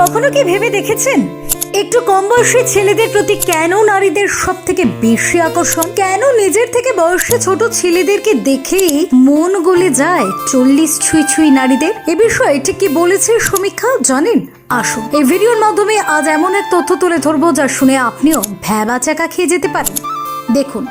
কখনো কি ভেবে দেখেছেন একটু কম বয়সী ছেলেদের প্রতি কেন নারীদের সব থেকে বেশি আকর্ষণ? কেন নিজের থেকে বয়সে ছোট ছেলেদেরকে দেখেই মন গলে যায় 40 ছুঁই ছুঁই নারীদের? এ বিষয়ে ঠিক কি বলেছে সমীক্ষা জানেন? আসুন এই ভিডিওর মাধ্যমে আজ এমন এক তথ্য তুলে ধরবো যা শুনে আপনিও ভ্যাবা চাকা খেয়ে যেতে পারেন। দেখুন,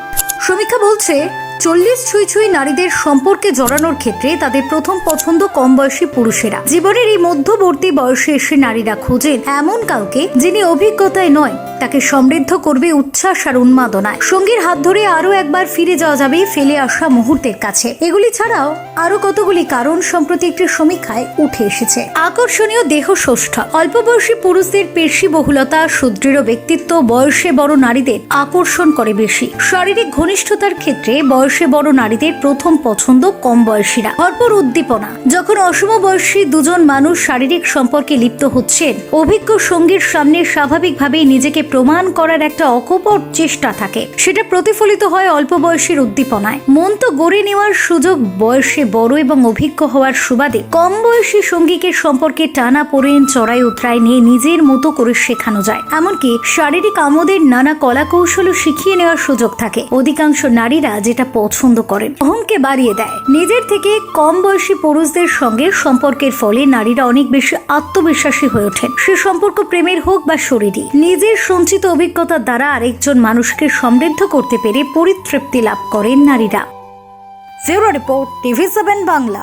সমীক্ষা বলছে 40 ছুঁই ছুঁই নারীদের সম্পর্কে জড়ানোর ক্ষেত্রে তাদের প্রথম পছন্দ কম বয়সী পুরুষেরা। জীবনের এই মধ্যবর্তী বয়সে এসে নারীরা খোঁজেন এমন কাউকে যিনি অভিজ্ঞতায় নয়, তাকে সমৃদ্ধ করবে উচ্ছ্বাস আর উন্মাদনায়। সঙ্গীর হাত ধরে আরো একবার ফিরে যাওয়া যাবে ফেলে আসা মুহূর্তের কাছে। এগুলি ছাড়াও আরো কতগুলি কারণ সম্প্রতি একটি সমীক্ষায় উঠে এসেছে। আকর্ষণীয় দেহ ষষ্ঠা। অল্প বয়সী পুরুষদের পেশি বহুলতা, সুদৃঢ় ব্যক্তিত্ব বয়সে বড় নারীদের আকর্ষণ করে বেশি। শারীরিক ঘনিষ্ঠতার ক্ষেত্রে বয়সে বড় নারীদের প্রথম পছন্দ কম বয়সীরা। ভরপুর উদ্দীপনা। যখন অসম বয়সী দুজন মানুষ শারীরিক সম্পর্কে লিপ্ত হচ্ছেন, অভিজ্ঞ সঙ্গীর সামনে স্বাভাবিকভাবেই নিজেকে প্রমাণ করার একটা অকপট চেষ্টা থাকে। সেটা প্রতিফলিত হয় অল্প বয়সীর উদ্দীপনায়। মন তো গড়ে নেওয়ার সুযোগ বয়সে বড় এবং অভিজ্ঞ হওয়ার সুবাদে কম বয়সী সঙ্গীকে সম্পর্কে টানা পড়েন চড়াই উতরাই নিয়ে নিজের মতো করে শেখানো যায়। এমনকি শারীরিক আমোদের নানা কলা কৌশলও শিখিয়ে নেওয়ার সুযোগ থাকে। অধিকাংশ নারীরা যেটা পছন্দ করেন, অহংকে বাড়িয়ে দেয়। নিজের থেকে কম বয়সী পুরুষদের সঙ্গে সম্পর্কের ফলে নারীরা অনেক বেশি আত্মবিশ্বাসী হয়ে ওঠেন। সে সম্পর্ক প্রেমের হোক বা শরীরী। নিজের সঞ্চিত অভিজ্ঞতার দ্বারা আরেকজন মানুষকে সমৃদ্ধ করতে পেরে পরিতৃপ্তি লাভ করেন নারীরা। ফেরো রিপোর্ট, TV7 বাংলা।